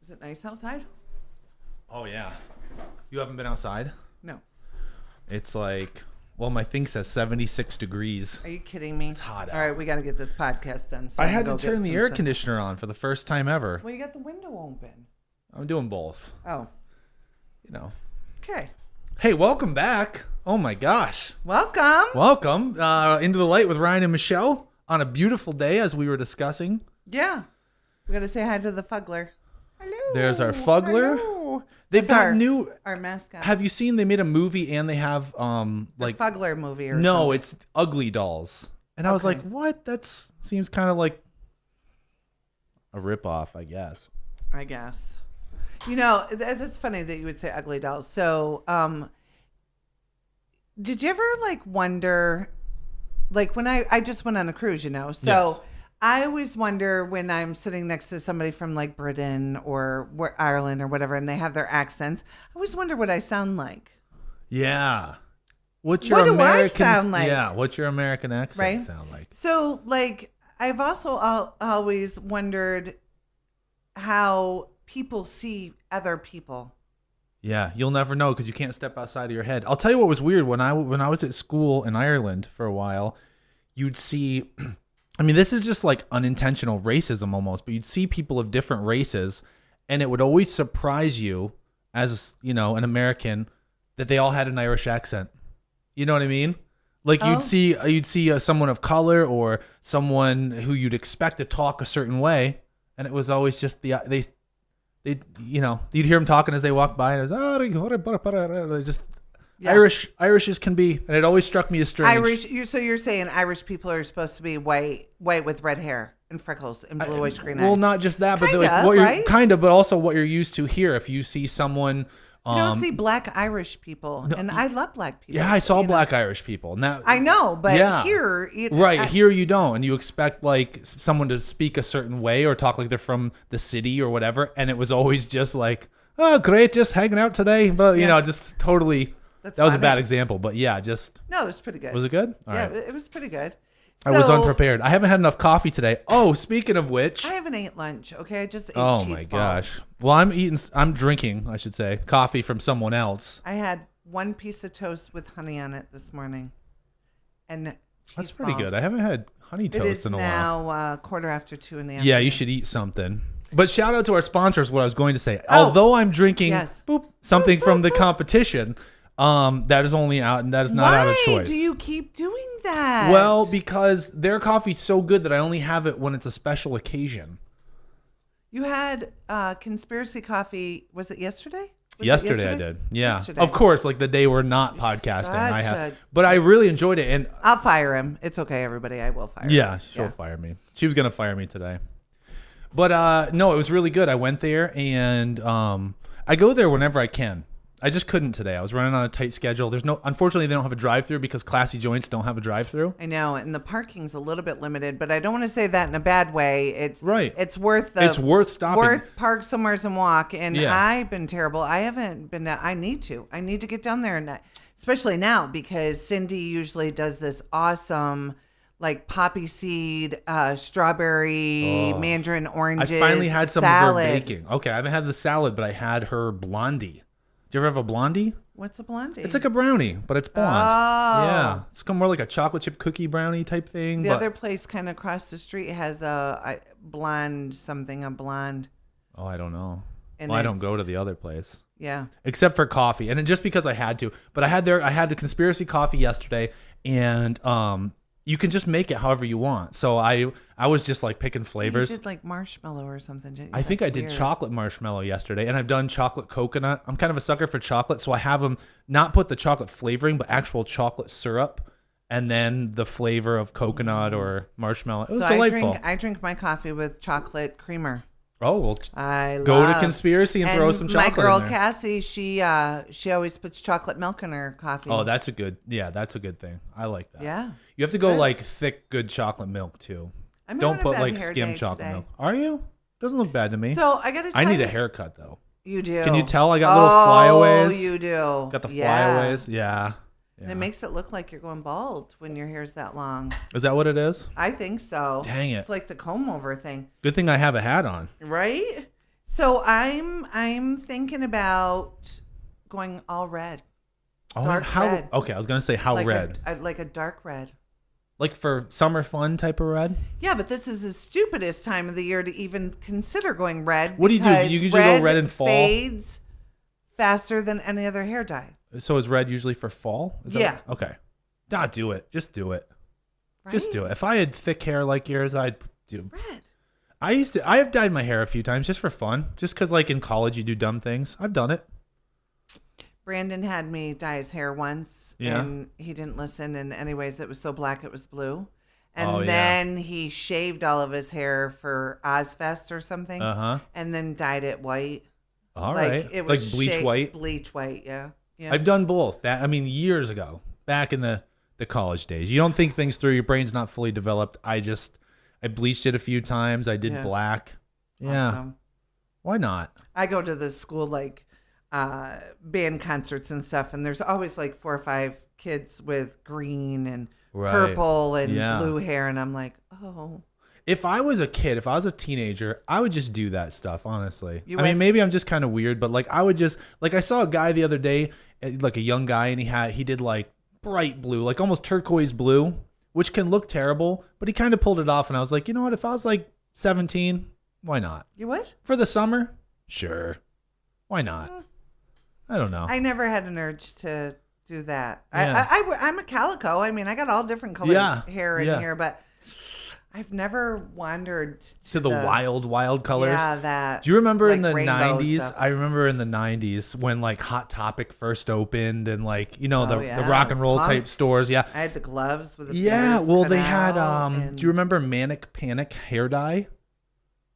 Is it nice outside? Oh, yeah. You haven't been outside? No. It's like, well, my thing says 76 degrees. Are you kidding me? It's hot out. All right, we got to get this podcast done. So I had to turn the air conditioner on for the first time ever. Well, you got the window open. I'm doing both. Oh. You know. Okay. Hey, welcome back. Oh, my gosh. Welcome. Welcome Into the Light with Ryan and Michelle on a beautiful day, as we were discussing. Yeah. We got to say hi to the Fuggler. Hello. There's our Fuggler. Hello. They've got our mascot. Have you seen they made a movie and they have like Fuggler movie or no, something? it's Ugly Dolls. And I was like, what? That seems kind of like a ripoff, I guess. You know, that's funny that you would say Ugly Dolls. So, did you ever wonder, when I just went on a cruise, so yes. I always wonder when I'm sitting next to somebody from Britain or Ireland or whatever, and they have their accents. I always wonder what I sound like. Yeah. What do I sound like? Yeah. What's your American accent sound like? So, I've also always wondered how people see other people. Yeah, you'll never know because you can't step outside of your head. I'll tell you what was weird when I was at school in Ireland for a while. You'd see. I mean, this is just unintentional racism almost, but you'd see people of different races, and it would always surprise you as, an American that they all had an Irish accent. You know what I mean? You'd see someone of color or someone who you'd expect to talk a certain way, and it was always just you'd hear them talking as they walk by, and it was just Irish as can be, and it always struck me as strange. So you're saying Irish people are supposed to be white with red hair and freckles and bluish green eyes? Well, not just that, but but also what you're used to here. If you see someone, you don't see black Irish people, and I love black people. Yeah, I saw black Irish people, and that I know, but here, here you don't, and you expect someone to speak a certain way or talk like they're from the city or whatever, and it was always just oh, great, just hanging out today, but just totally. That was a bad example, but no, it was pretty good. Was it good? All right. It was pretty good. I was unprepared. I haven't had enough coffee today. Oh, speaking of which, I haven't ate lunch. Okay, I just ate oh cheese my balls. Gosh. Well, I'm drinking, I should say, coffee from someone else. I had one piece of toast with honey on it this morning, and that's pretty good. I haven't had honey toast in a while. It is now 2:45 in the afternoon. Yeah, you should eat something. But shout out to our sponsors. What I was going to say, although I'm drinking something from the competition. That is only out, and that is not out of choice. Why do you keep doing that? Well, because their coffee's so good that I only have it when it's a special occasion. You had conspiracy coffee. Was it yesterday? Yesterday I did. Yeah, of course. The day we're not podcasting, but I really enjoyed it, and I'll fire him. It's okay, everybody. I will fire him. Yeah, she'll fire me. She was gonna fire me today, but no, it was really good. I went there, and I go there whenever I can. I just couldn't today. I was running on a tight schedule. Unfortunately, they don't have a drive-through because Classy Joints don't have a drive-through. I know, and the parking's a little bit limited, but I don't want to say that in a bad way. It's worth stopping. Worth park somewhere and walk. And I've been terrible. I haven't been. I need to get down there, and especially now because Cindy usually does this awesome poppy seed, strawberry, mandarin oranges. I finally had some salad. of her baking. Okay, I haven't had the salad, but I had her blondie. Do you ever have a blondie? What's a blondie? It's like a brownie, but it's blonde. Oh. Yeah. It's more like a chocolate chip cookie brownie type thing. The other place kind of across the street has a blonde. Oh, I don't know. I don't go to the other place. Yeah. Except for coffee. And just because I had to. But I had the conspiracy coffee yesterday, and you can just make it however you want. So I was just picking flavors. You did marshmallow or something, didn't you? I think I did chocolate marshmallow yesterday, and I've done chocolate coconut. I'm kind of a sucker for chocolate, so I have them not put the chocolate flavoring, but actual chocolate syrup, and then the flavor of coconut or marshmallow. It was delightful. I drink my coffee with chocolate creamer. Oh, well, go to Conspiracy and throw some chocolate in there. My girl Cassie, she always puts chocolate milk in her coffee. Oh, that's a good thing. I like that. Yeah. You have to go thick, good chocolate milk too. Don't put skim chocolate milk. Are you? Doesn't look bad to me. So I gotta. I need a haircut though. You do. Can you tell I got little flyaways? Oh, you do. Got the flyaways. Yeah. And it makes it look like you're going bald when your hair's that long. Is that what it is? I think so. Dang it. It's like the comb over thing. Good thing I have a hat on. Right? So I'm thinking about going all red. Dark red. Okay, I was gonna say how red. Like a dark red. Like for summer fun type of red? Yeah, but this is the stupidest time of the year to even consider going red. What do you do? You usually go red in fall? Fades faster than any other hair dye. So is red usually for fall? Yeah. Okay. Nah, do it. Just do it. Right? Just do it. If I had thick hair like yours, I'd do red. I have dyed my hair a few times just for fun. Just because like in college you do dumb things. I've done it. Brandon had me dye his hair once, and he didn't listen. And anyways, it was so black it was blue. And then he shaved all of his hair for Ozfest or something, and then dyed it white. All right, it was like bleach white. Bleach white, yeah. I've done both. Years ago, back in the college days. You don't think things through. Your brain's not fully developed. I bleached it a few times. I did black. Yeah. Awesome. Why not? I go to the school band concerts and stuff, and there's always like 4 or 5 kids with green and purple and blue hair, and I'm like, oh. If I was a kid, if I was a teenager, I would just do that stuff, honestly. I mean, maybe I'm just kind of weird, but like I would just, like I saw a guy the other day, like a young guy, and he did like bright blue, like almost turquoise blue, which can look terrible, but he kind of pulled it off, and I was like, you know what, if I was like 17, why not? You would? For the summer? Sure. Why not? I don't know. I never had an urge to do that. Yeah. I'm a calico. I mean, I got all different colored hair in here, but I've never wandered to the wild colors. Yeah, that. Do you remember in the 90s? Stuff. I remember in the 90s when like Hot Topic first opened and like, you know, the rock and roll type stores. Yeah. I had the gloves with the they had do you remember Manic Panic hair dye?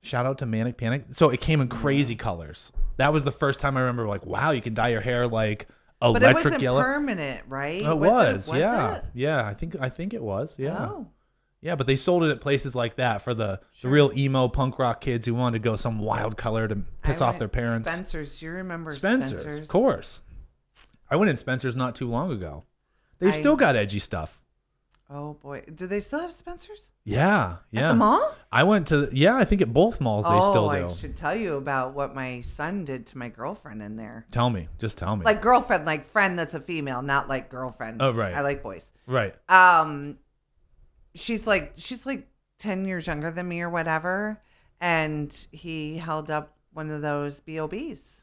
Shout out to Manic Panic. So it came in crazy colors. That was the first time I remember like, wow, you can dye your hair like electric yellow. But it wasn't permanent, right? It was yeah. Yeah, I think it was. Yeah. Oh. Yeah, but they sold it at places like that for the real emo punk rock kids who wanted to go some wild color to piss off their parents. Spencer's, you remember Spencer's? Of course. I went in Spencer's not too long ago. They've still got edgy stuff. Oh boy, do they still have Spencer's? Yeah. At the mall? I went to I think at both malls they still do. I should tell you about what my son did to my girlfriend in there. Tell me, just tell me. Like girlfriend, like friend that's a female, not like girlfriend. Oh right. I like boys. Right. She's like 10 years younger than me or whatever, and he held up one of those BOBs.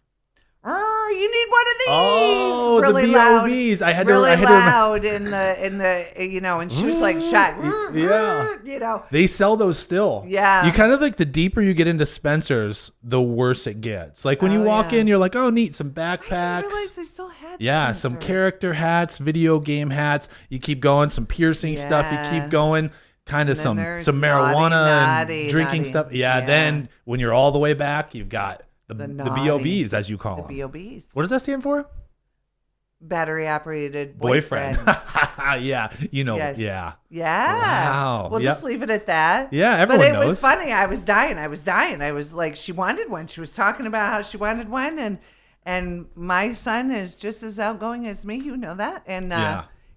You need one of these. Oh, really the BOBs. Loud, I had really to loud in the and she was like shot. Yeah. They sell those still. Yeah. You kind of like the deeper you get into Spencer's, the worse it gets. Like when you walk in, you're like, oh, neat, some backpacks. I didn't realize they still had Spencer's. Some character hats, video game hats. You keep going, some piercing stuff. You keep going. Kind of some marijuana and drinking stuff. Yeah. Then when you're all the way back, you've got the BOBs, as you call them. The BOBs. What does that stand for? Battery operated boyfriend. Yeah. You know. Yes. Yeah. Wow. We'll just leave it at that. Yeah. Everyone knows. But it was funny. I was dying. I was like, she wanted one. She was talking about how she wanted one. And my son is just as outgoing as me. You know that. And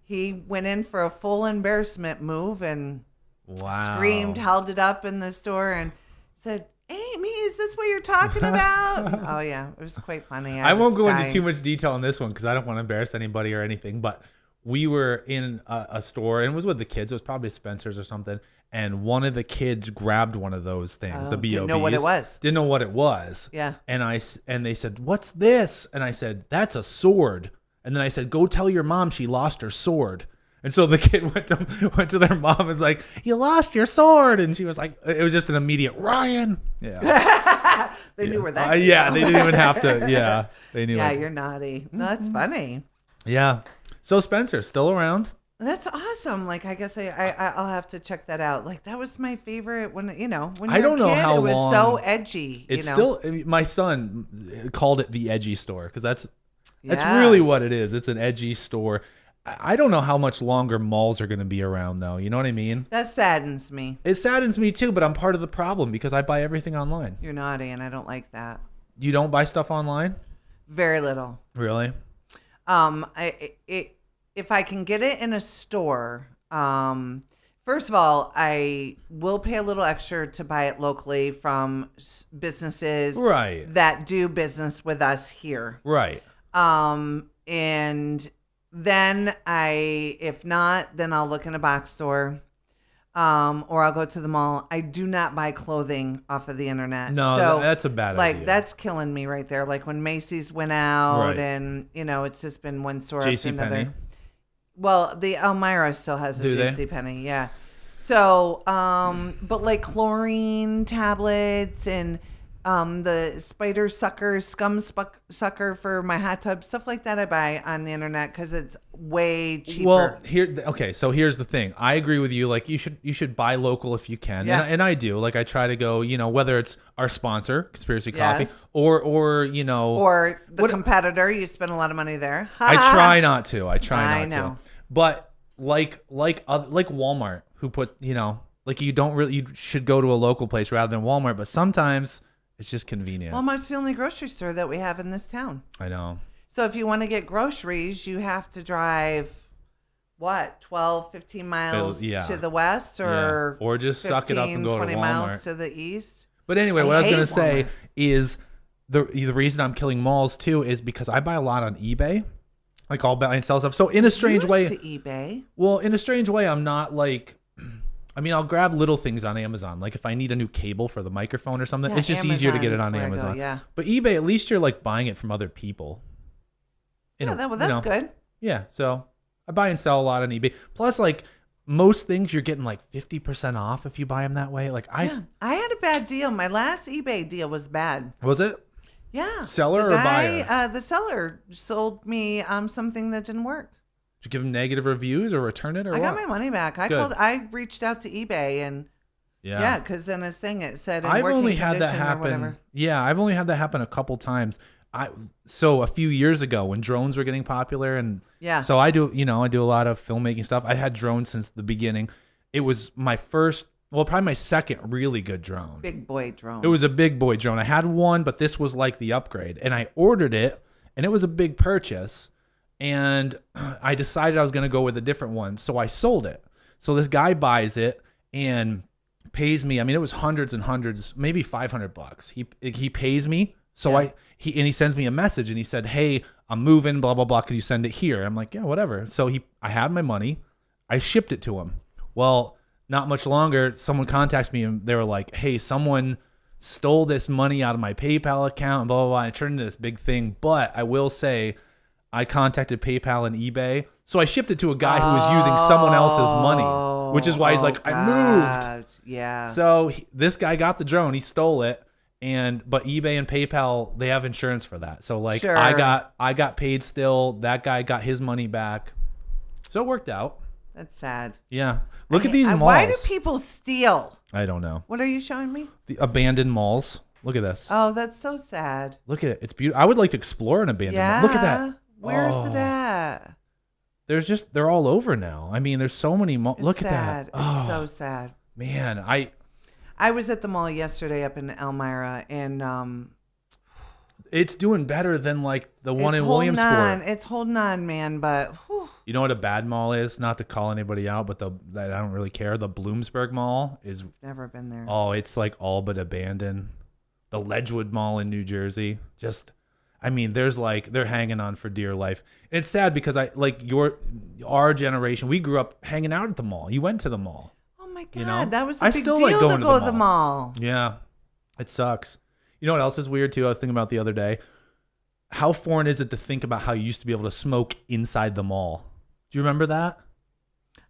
he went in for a full embarrassment move and screamed, held it up in the store and said, Amy, is this what you're talking about? Oh, yeah. It was quite funny. I won't go into too much detail on this one because I don't want to embarrass anybody or anything. But we were in a store and it was with the kids. It was probably Spencer's or something. And one of the kids grabbed one of those things, the BOBs. Didn't know what it was. Didn't know what it was. Yeah. And they said, what's this? And I said, that's a sword. And then I said, go tell your mom she lost her sword. And so the kid went to their mom and was like, you lost your sword. And she was like, it was just an immediate, Ryan. Yeah. They knew where that yeah, they didn't even have to. Yeah. They knew. Yeah, you're naughty. No, that's funny. Yeah. So Spencer, still around? That's awesome. Like, I guess I'll have to check that out. Like, that was my favorite when you're I don't a kid, know how it was long. So edgy. It's still, my son called it the edgy store because that's really what it is. It's an edgy store. I don't know how much longer malls are going to be around, though. You know what I mean? That saddens me. It saddens me, too, but I'm part of the problem because I buy everything online. You're naughty, and I don't like that. You don't buy stuff online? Very little. Really? If I can get it in a store, First of all, I will pay a little extra to buy it locally from businesses Right. that do business with us here. Right. And then if not, then I'll look in a box store. Or I'll go to the mall. I do not buy clothing off of the internet. No, so, that's a bad idea. Like, that's killing me right there. Like when Macy's went out Right. and, it's just been one store after another. JCPenney. Well, the Elmira still has a JCPenney, yeah. So, but like chlorine tablets and the spider sucker, sucker for my hot tub, stuff like that I buy on the internet because it's way cheaper. Well, so here's the thing. I agree with you. Like you should buy local if you can. Yeah. And I do. Like I try to go, whether it's our sponsor, Conspiracy Coffee, Yes. or or the competitor, you spend a lot of money there. I try not to. I know. to. But like Walmart, who put, like you should go to a local place rather than Walmart, but sometimes it's just convenient. Walmart's the only grocery store that we have in this town. I know. So if you want to get groceries, you have to drive, 12, 15 miles to the west or just 15, suck it up and go 20 to Walmart. miles to the east. But anyway, what I was going to say Walmart. is the reason I'm killing malls too is because I buy a lot on eBay. Like I'll buy and sell stuff. So in a strange way, to eBay. Well, in a strange way, I'm not like, I'll grab little things on Amazon. Like if I need a new cable for the microphone or something, it's just easier to get it on Amazon. Yeah. But eBay, at least you're like buying it from other people. That's good. Yeah. So I buy and sell a lot on eBay. Plus, like most things, you're getting like 50% off if you buy them that way. Like I had a bad deal. My last eBay deal was bad. Was it? Yeah. Seller or buyer? The seller sold me something that didn't work. Did you give them negative reviews or return it or what? I got my money back. I reached out to eBay and because in his thing it said I've only had that happen. Yeah, I've only had that happen a couple times. So a few years ago when drones were getting popular and so I do a lot of filmmaking stuff. I had drones since the beginning. It was my first, probably my second really good drone. Big boy drone. It was a big boy drone. I had one, but this was like the upgrade. And I ordered it, and it was a big purchase. And I decided I was going to go with a different one. So I sold it. So this guy buys it and pays me. It was hundreds and hundreds, maybe $500. He pays me. So he sends me a message and he said, "Hey, I'm moving, blah, blah, blah. Could you send it here?" I'm like, "Yeah, whatever." So I had my money. I shipped it to him. Well, not much longer, someone contacts me and they were like, "Hey, someone stole this money out of my PayPal account," and blah, blah, blah. And it turned into this big thing. But I will say, I contacted PayPal and eBay. So I shipped it to a guy who was using someone else's money, which is why he's like, "I moved." Yeah. So this guy got the drone. He stole it. But eBay and PayPal, they have insurance for that. So like sure. I got paid still. That guy got his money back. So it worked out. That's sad. Yeah. Look at these malls. Why do people steal? I don't know. What are you showing me? The abandoned malls. Look at this. Oh, that's so sad. Look at it. It's beautiful. I would like to explore an abandoned mall. Look at that. Where's it at? They're all over now. There's so many malls. Look sad. at that. It's so sad. Man, I was at the mall yesterday up in Elmira, and it's doing better than like the one in Williamsport. It's holding on, man. But you know what a bad mall is? Not to call anybody out, but I don't really care. The Bloomsburg Mall is never been there. Oh, it's like all but abandoned. The Ledgewood Mall in New Jersey, they're hanging on for dear life. And it's sad because our generation, we grew up hanging out at the mall. You went to the mall. Oh my God, that was a big still deal like going to go to the mall. Yeah, it sucks. You know what else is weird too? I was thinking about the other day. How foreign is it to think about how you used to be able to smoke inside the mall? Do you remember that?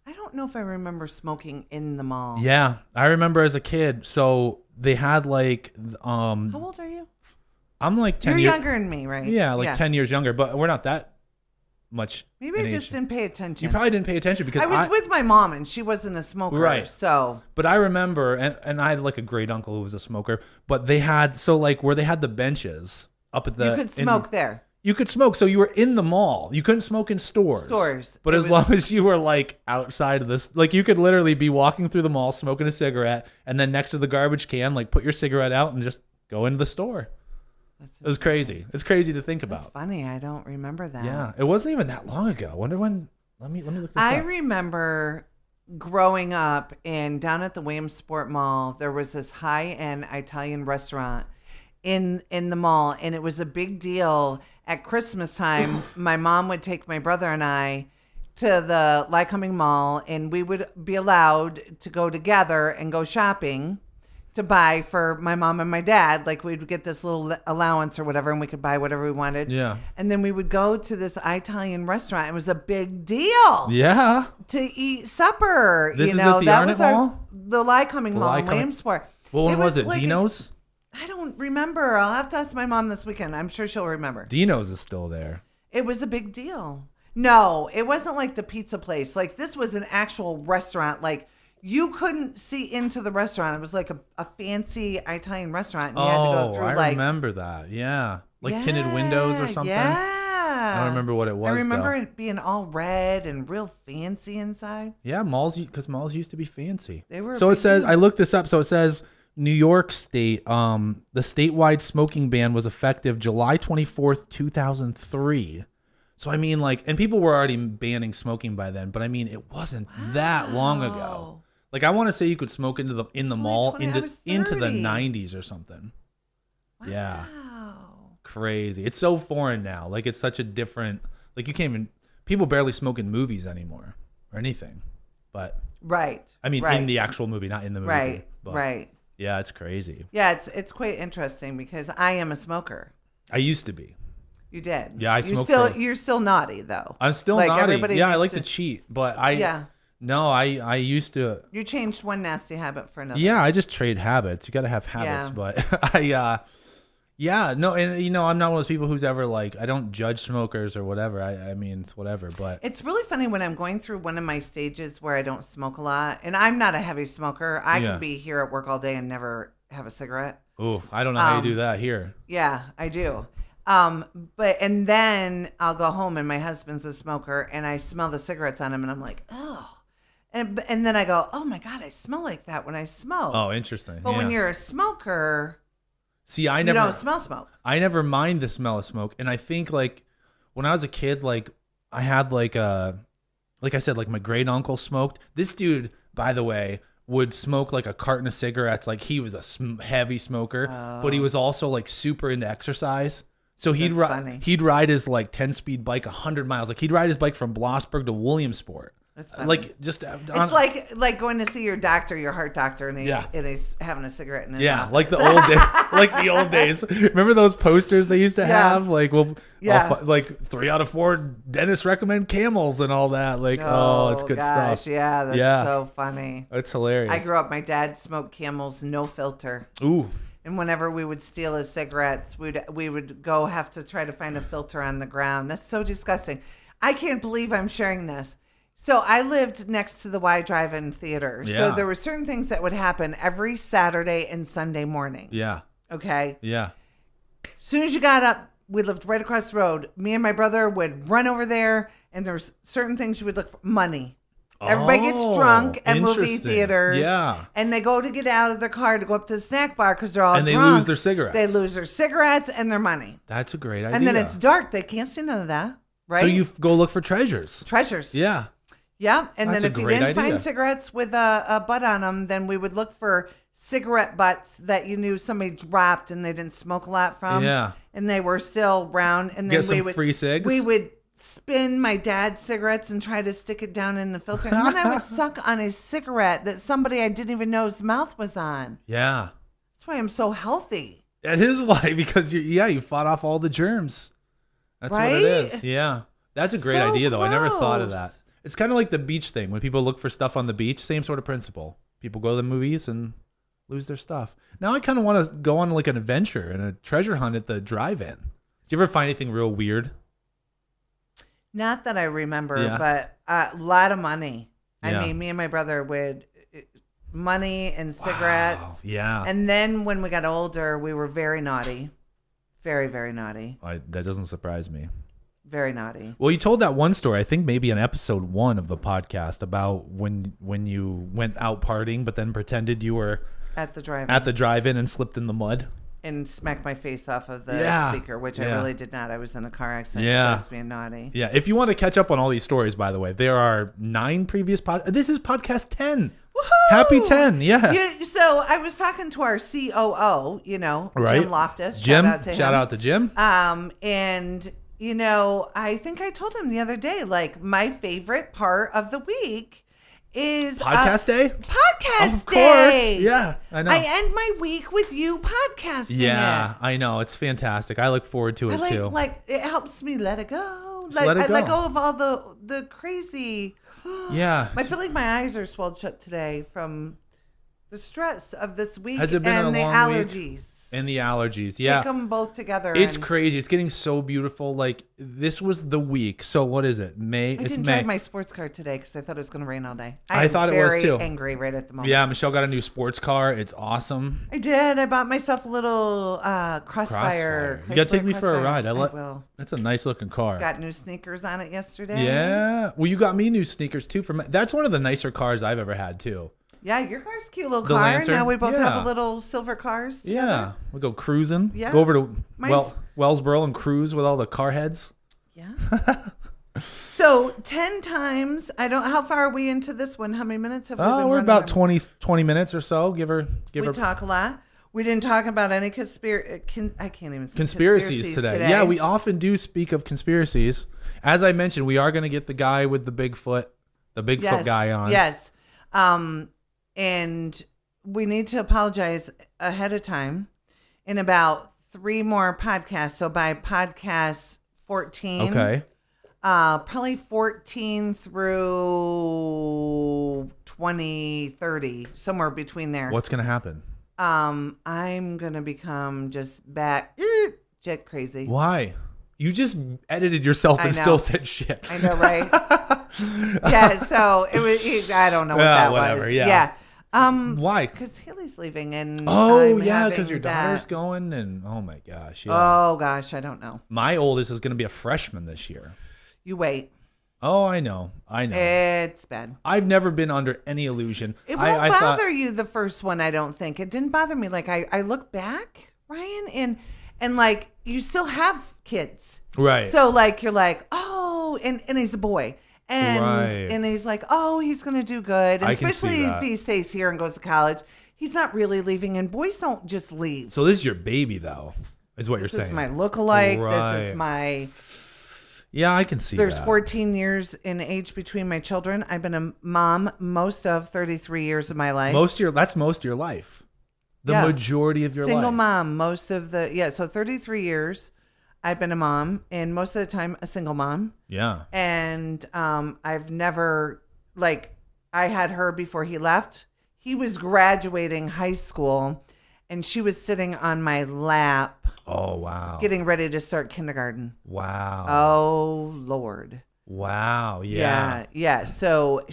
I don't know if I remember smoking in the mall. Yeah, I remember as a kid. So they had like How old are you? I'm like 10 years. You're younger than me, right? Yeah, 10 years younger, but we're not that much. Maybe I just didn't pay attention. You probably didn't pay attention because I was with my mom and she wasn't a smoker. Right. So. But I remember, and I had like a great uncle who was a smoker, but they had, where they had the benches up at the. You could smoke there. You could smoke. So you were in the mall. You couldn't smoke in stores. But as long as you were like outside of this, like you could literally be walking through the mall, smoking a cigarette, and then next to the garbage can, like put your cigarette out and just go into the store. It was crazy. It's crazy to think about. That's funny. I don't remember that. Yeah. It wasn't even that long ago. I wonder when. Let me look this up. I remember growing up, and down at the Williamsport Mall, there was this high-end Italian restaurant in the mall, and it was a big deal. At Christmas time, my mom would take my brother and I to the Lycoming Mall, and we would be allowed to go together and go shopping to buy for my mom and my dad. Like, we'd get this little allowance or whatever, and we could buy whatever we wanted. Yeah. And then we would go to this Italian restaurant. It was a big deal. Yeah. To eat supper. This is at the Arnott Mall? The Lycoming Mall in Williamsport. What one was it? like Dino's? I don't remember. I'll have to ask my mom this weekend. I'm sure she'll remember. Dino's is still there. It was a big deal. No, it wasn't like the pizza place. Like, this was an actual restaurant. Like, you couldn't see into the restaurant. It was like a fancy Italian restaurant. And you had to go through, I remember that. Yeah. Like tinted windows or something. Yeah. I don't remember what it was. I remember it being all red and real fancy inside. Yeah, malls used to be fancy. They were. So it says, I looked this up. So it says New York State, the statewide smoking ban was effective July 24th, 2003. So I mean, like, and people were already banning smoking by then, but I mean, it wasn't that long ago. Like, I want to say you could smoke in the mall into the 90s or something. Wow. Yeah. Crazy. It's so foreign now. Like, it's such a different, like, you can't even, people barely smoke in movies anymore or anything. But right. I mean, in the actual movie, not in the movie. Right. But, right. Yeah, it's crazy. Yeah, it's quite interesting because I am a smoker. I used to be. You did. Yeah, I smoked. You're still naughty though. I'm still like naughty. Yeah, I like to cheat, but I used to. You changed one nasty habit for another. Yeah, I just trade habits. You got to have habits, but no, and I'm not one of those people who's ever like, I don't judge smokers or whatever. I mean, it's whatever, but it's really funny when I'm going through one of my stages where I don't smoke a lot, and I'm not a heavy smoker. I can be here at work all day and never have a cigarette. Oh, I don't know how you do that here. Yeah, I do. And then I'll go home and my husband's a smoker and I smell the cigarettes on him and I'm like, oh. And then I go, oh my God, I smell like that when I smoke. Oh, interesting. But when you're a smoker, you don't smell smoke. I never mind the smell of smoke. And I think like when I was a kid, like I had like I said, like my great uncle smoked. This dude, by the way, would smoke like a carton of cigarettes. Like he was a heavy smoker, but he was also like super into exercise. So he'd ride his like 10-speed bike 100 miles. Like he'd ride his bike from Blossburg to Williamsport. That's funny. Like just it's like going to see your doctor, your heart doctor, and he's having a cigarette in his mouth. Like the old days. Like the old days. Remember those posters they used to have? Like, like 3 out of 4 dentists recommend Camels and all that. Like, it's good stuff. Yeah, that's so funny. It's hilarious. I grew up. My dad smoked Camels, no filter. Ooh. And whenever we would steal his cigarettes, we would go have to try to find a filter on the ground. That's so disgusting. I can't believe I'm sharing this. So I lived next to the Y Drive-In Theater. Yeah. So there were certain things that would happen every Saturday and Sunday morning. Yeah. Okay? Yeah. As soon as you got up, we lived right across the road. Me and my brother would run over there, and there's certain things you would look for. Money. Everybody gets drunk at movie theaters. Yeah. And they go to get out of their car to go up to the snack bar because they're all drunk. And they lose their cigarettes. They lose their cigarettes and their money. That's a great idea. And then it's dark. They can't see none of that. Right? So you go look for treasures. Yeah. Yeah. And That's then if you didn't find cigarettes with a butt on them, then we would look for cigarette butts that you knew somebody dropped and they didn't smoke a lot from. Yeah. And they were still round. And then get some free cigs. We would spin my dad's cigarettes and try to stick it down in the filter. And then I would suck on his cigarette that somebody I didn't even know his mouth was on. Yeah. That's why I'm so healthy. That is why, because you fought off all the germs. That's what it is. Yeah. That's a great idea, though. Gross. I never thought of that. It's kind of like the beach thing. When people look for stuff on the beach, same sort of principle. People go to the movies and lose their stuff. Now I kind of want to go on like an adventure and a treasure hunt at the drive-in. Did you ever find anything real weird? Not that I remember, but a lot of money. Yeah. I mean, me and my brother would money and cigarettes. Wow. Yeah. And then when we got older, we were very naughty. Very, very naughty. That doesn't surprise me. Very naughty. Well, you told that one story, I think maybe in episode 1 of the podcast, about when you went out partying, but then pretended you were at the drive-in and slipped in the mud. and smacked my face off of the speaker, which I really did not. I was in a car accident. I was being naughty. Yeah. If you want to catch up on all these stories, by the way, there are 9 previous This is podcast 10. Woohoo! Happy 10. Yeah. So I was talking to our COO, right. Jim Loftus. Jim. Shout out to Jim. And I think I told him the other day, like, my favorite part of the week is podcast day. Podcast of course. day. Yeah, I know. I end my week with you podcasting. Yeah, I know. It's fantastic. I look forward to it too. Like it helps me let it go. Let go of all the crazy. Yeah. I feel like my eyes are swelled shut today from the stress of this week. Has it been and a the long allergies. Week? And the allergies, yeah. Take them both together. It's crazy. It's getting so beautiful. Like, this was the week. So what is it? May? I didn't drive my sports car today because I thought it was going to rain all day. I thought it was too. Very angry right at the moment. Yeah, Michelle got a new sports car. It's awesome. I did. I bought myself a little Crossfire. You got to take me for a ride. I will. That's a nice looking car. Got new sneakers on it yesterday. Yeah. Well, you got me new sneakers too. That's one of the nicer cars I've ever had too. Yeah, your car's a cute little car. Lancer. Now we both have a little silver cars together. Yeah, we'll go cruising. Yeah. Go over to Wellsboro and cruise with all the car heads. Yeah. So 10 times. How far are we into this one? How many minutes have we been we're about 20 minutes or so. Give her. We talk a lot. We didn't talk about any I can't even say conspiracies today. Yeah, we often do speak of conspiracies. As I mentioned, we are going to get the guy with the Bigfoot guy on. Yes. And we need to apologize ahead of time in about 3 more podcasts. So by podcast 14, okay, probably 14 through 20, 30, somewhere between there. What's going to happen? I'm going to become just jet crazy. Why? You just edited yourself and still said shit. I know, right? Yeah, so it was. I don't know what that was. Yeah. Why? Because Haley's leaving, and because your daughter's going, and oh my gosh. Yeah. Oh gosh, I don't know. My oldest is going to be a freshman this year. You wait. Oh, I know. It's bad. I've never been under any illusion. It won't bother you the first one. I don't think it didn't bother me. Like I look back, Ryan, and like you still have kids, right? So like you're like, oh, and he's a boy. And he's like, oh, he's going to do good. And especially if he stays here and goes to college. He's not really leaving. And boys don't just leave. So this is your baby, though, is what you're saying. This is my lookalike. Right. This is my... Yeah, I can see There's 14 years in age between my children. I've been a mom most of 33 years of my life. That's most of your life. The majority of your life. Single mom, most of so 33 years. I've been a mom, and most of the time a single mom. Yeah. And I've never, I had her before he left. He was graduating high school, and she was sitting on my lap. Oh, wow. Getting ready to start kindergarten. Wow. Oh, Lord. Wow. Yeah. Yeah. So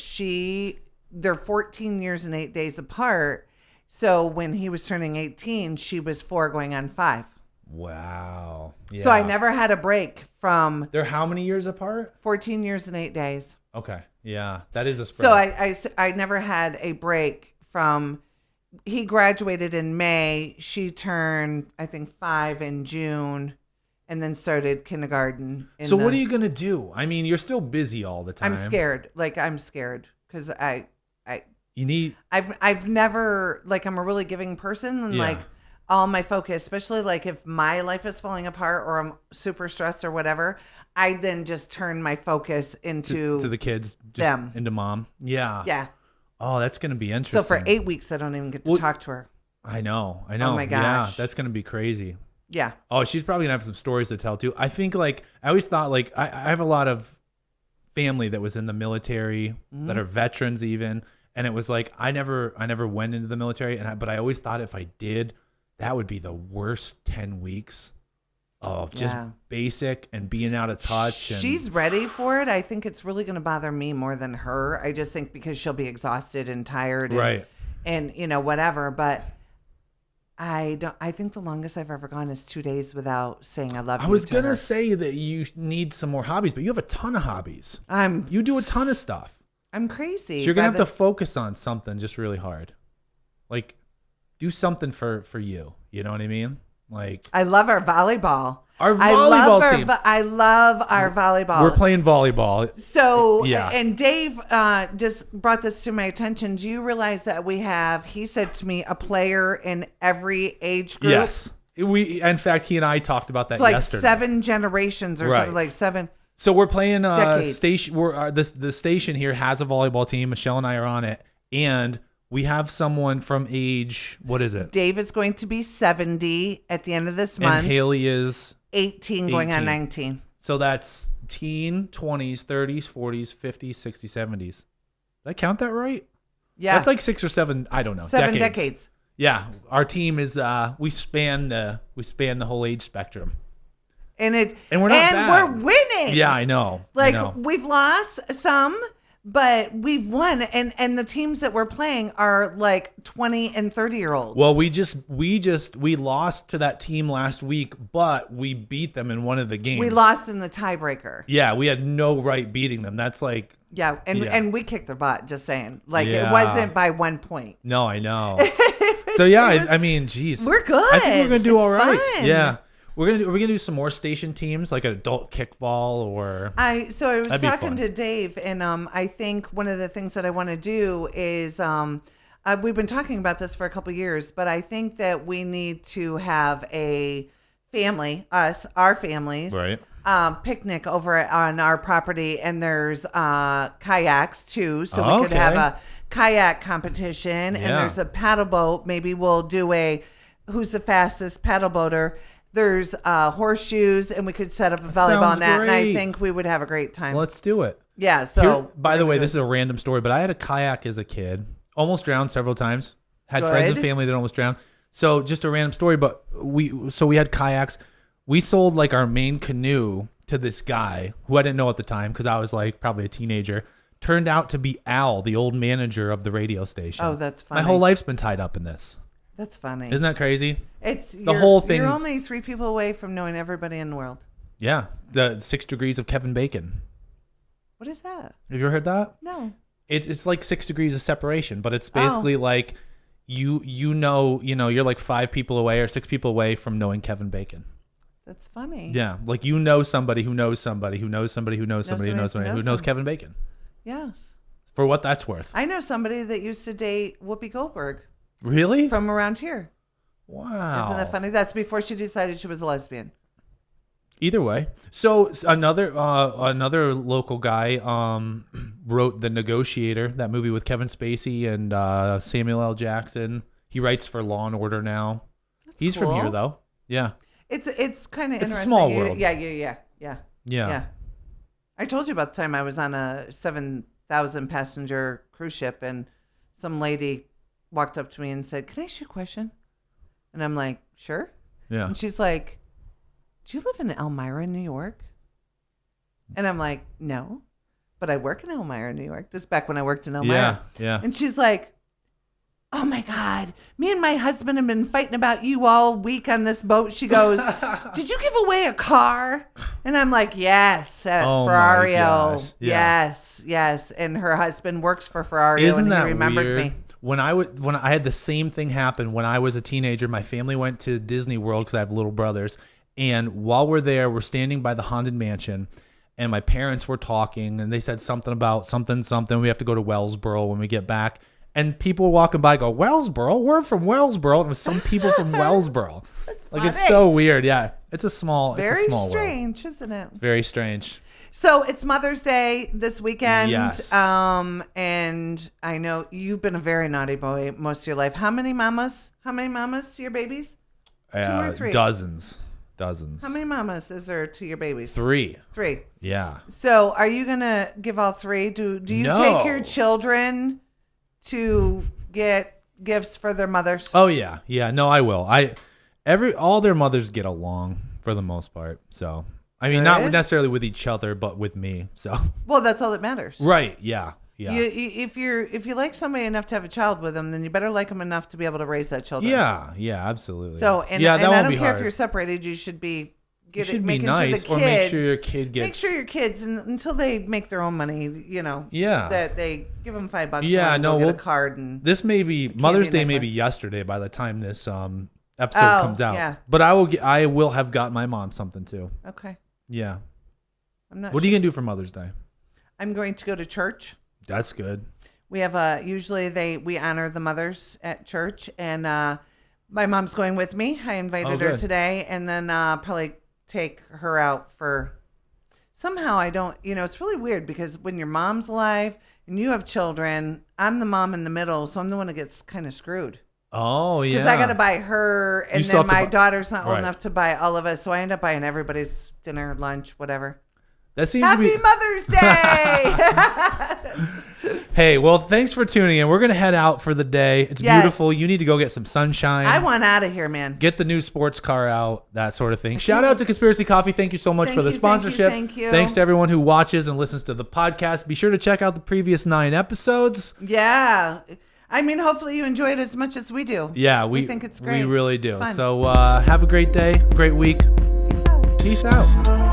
they're 14 years and 8 days apart. So when he was turning 18, she was 4 going on 5. Wow. Yeah. So I never had a break from... They're how many years apart? 14 years and 8 days. Okay. Yeah. That is a spread. So I never had a break from... He graduated in May. She turned, I think, 5 in June and then started kindergarten. So what are you going to do? I mean, you're still busy all the time. I'm scared. I'm scared because You need... I've never... I'm a really giving person and all my focus, especially if my life is falling apart or I'm super stressed or whatever, I then just turn my focus into to the kids, them, into mom. Yeah. Yeah. Oh, that's going to be interesting. So for 8 weeks, I don't even get to talk to her. I know. Oh my gosh. Yeah, that's going to be crazy. Yeah. Oh, she's probably going to have some stories to tell too. I think I always thought I have a lot of family that was in the military that are veterans even. And it was I never went into the military but I always thought if I did, that would be the worst 10 weeks of just basic and being out of touch. She's ready for it. I think it's really going to bother me more than her. I just think because she'll be exhausted and tired. And whatever. But I think the longest I've ever gone is 2 days without saying I love you. I was going to say that you need some more hobbies, but you have a ton of hobbies. You do a ton of stuff. I'm crazy. So you're going to have to focus on something just really hard. Do something for you. You know what I mean? Like, I love our volleyball. Our volleyball team. I love our volleyball. We're playing volleyball. So, yeah. And Dave just brought this to my attention. Do you realize that we have, he said to me, a player in every age group? Yes. In fact, he and I talked about that it's like yesterday. 7 generations or something, like 7. So we're playing decades. the station here has a volleyball team. Michelle and I are on it. And we have someone from age, what is it? Dave is going to be 70 at the end of this month. And Haley is 18 going on 19. So that's teen, 20s, 30s, 40s, 50s, 60s, 70s. Did I count that right? Yeah. That's like 6 or 7, I don't know. 7 decades. Yeah. Our team is we span the whole age spectrum. And we're not bad. We're winning. Yeah, I know. We've lost some, but we've won, and the teams that we're playing are like 20 and 30-year-olds. Well, we lost to that team last week, but we beat them in one of the games. We lost in the tiebreaker. Yeah, we had no right beating them. That's like and we kicked their butt. Just saying, it wasn't by 1 point. No, I know. So yeah, I mean, geez, we're good. I think we're gonna do all right. Fun. Yeah. We're gonna do some more station teams, like an adult kickball or. I was talking to Dave, and I think one of the things that I want to do is we've been talking about this for a couple of years, but I think that we need to have a family, our families, right, picnic over on our property, and there's kayaks too, so we could have a kayak competition, and there's a paddle boat. Maybe we'll do a who's the fastest paddle boater. There's horseshoes, and we could set up a volleyball net, and I think we would have a great time. Let's do it. Yeah. So, by the way, this is a random story, but I had a kayak as a kid. Almost drowned several times. Had friends and family that almost drowned. So just a random story, but we had kayaks. We sold like our main canoe to this guy who I didn't know at the time because I was like probably a teenager. Turned out to be Al, the old manager of the radio station. Oh, that's funny. My whole life's been tied up in this. That's funny. Isn't that crazy? It's the whole thing. You're only 3 people away from knowing everybody in the world. Yeah, the 6 degrees of Kevin Bacon. What is that? Have you ever heard that? No. It's like 6 degrees of separation, but it's basically like you're like 5 people away or 6 people away from knowing Kevin Bacon. That's funny. Yeah, like somebody who knows somebody who knows somebody who knows somebody who knows somebody who knows Kevin Bacon. Yes. For what that's worth. I know somebody that used to date Whoopi Goldberg. Really? From around here. Wow. Isn't that funny? That's before she decided she was a lesbian. Either way. So another local guy wrote The Negotiator, that movie with Kevin Spacey and Samuel L. Jackson. He writes for Law and Order now. He's cool. from here though. Yeah. It's kind of interesting. It's a small world. Yeah. I told you about the time I was on a 7,000 passenger cruise ship, and some lady walked up to me and said, "Can I ask you a question?" And I'm like, "Sure." Yeah. And she's like, "Do you live in Elmira, New York?" And I'm like, "No, but I work in Elmira, New York." This is back when I worked in Elmira. Yeah. And she's like, "Oh my God, me and my husband have been fighting about you all week on this boat." She goes, "Did you give away a car?" And I'm like, "Yes, at Ferrario." Yes. And her husband works for Ferrario, and he remembered weird? me. When I had the same thing happen when I was a teenager, my family went to Disney World because I have little brothers. And while we're there, we're standing by the Haunted Mansion, and my parents were talking, and they said something about something. We have to go to Wellsboro when we get back. And people were walking by go, "Wellsboro? We're from Wellsboro." And it was some people from Wellsboro. That's like, funny. it's so weird. Yeah. It's a small Very world. strange, isn't it? It's very strange. So it's Mother's Day this weekend. Yes. And I know you've been a very naughty boy most of your life. How many mamas to your babies? 2 or 3? Dozens. How many mamas is there to your babies? 3. 3. Yeah. So are you going to give all 3? Do you take your children to get gifts for their mothers? Oh yeah. Yeah. No, I will. All their mothers get along for the most part. So, I mean, not necessarily with each other, but with me. So, well, that's all that matters. Right. Yeah. Yeah. If you like somebody enough to have a child with them, then you better like them enough to be able to raise that children. Yeah. Yeah. Absolutely. So, and I don't care if you're separated. You should be. You should be nice, or make sure your kid gets. Make sure your kids, until they make their own money, Yeah. that they give them $5. Yeah. No, we'll get a card. And this may be Mother's Day, maybe yesterday by the time this episode comes out. Yeah. But I will have got my mom something too. Okay. Yeah. I'm not. What are you gonna do for Mother's Day? I'm going to go to church. That's good. We have usually we honor the mothers at church, and my mom's going with me. I invited her today, and then probably take her out for. Somehow I don't. It's really weird because when your mom's alive and you have children, I'm the mom in the middle, so I'm the one that gets kind of screwed. Oh yeah. Because I got to buy her, and then my daughter's not old enough to buy all of us, so I end up buying everybody's dinner, lunch, whatever. That seems Happy to be Mother's Day. Hey, well, thanks for tuning in. We're going to head out for the day. It's beautiful. You need to go get some sunshine. I want out of here, man. Get the new sports car out, that sort of thing. Shout out to Conspiracy Coffee. Thank you so much for the sponsorship. Thank you. Thanks to everyone who watches and listens to the podcast. Be sure to check out the previous 9 episodes. Yeah. I mean, hopefully you enjoy it as much as we do. Yeah, we think it's great. We really do. So have a great day, great week. Peace out. Peace out.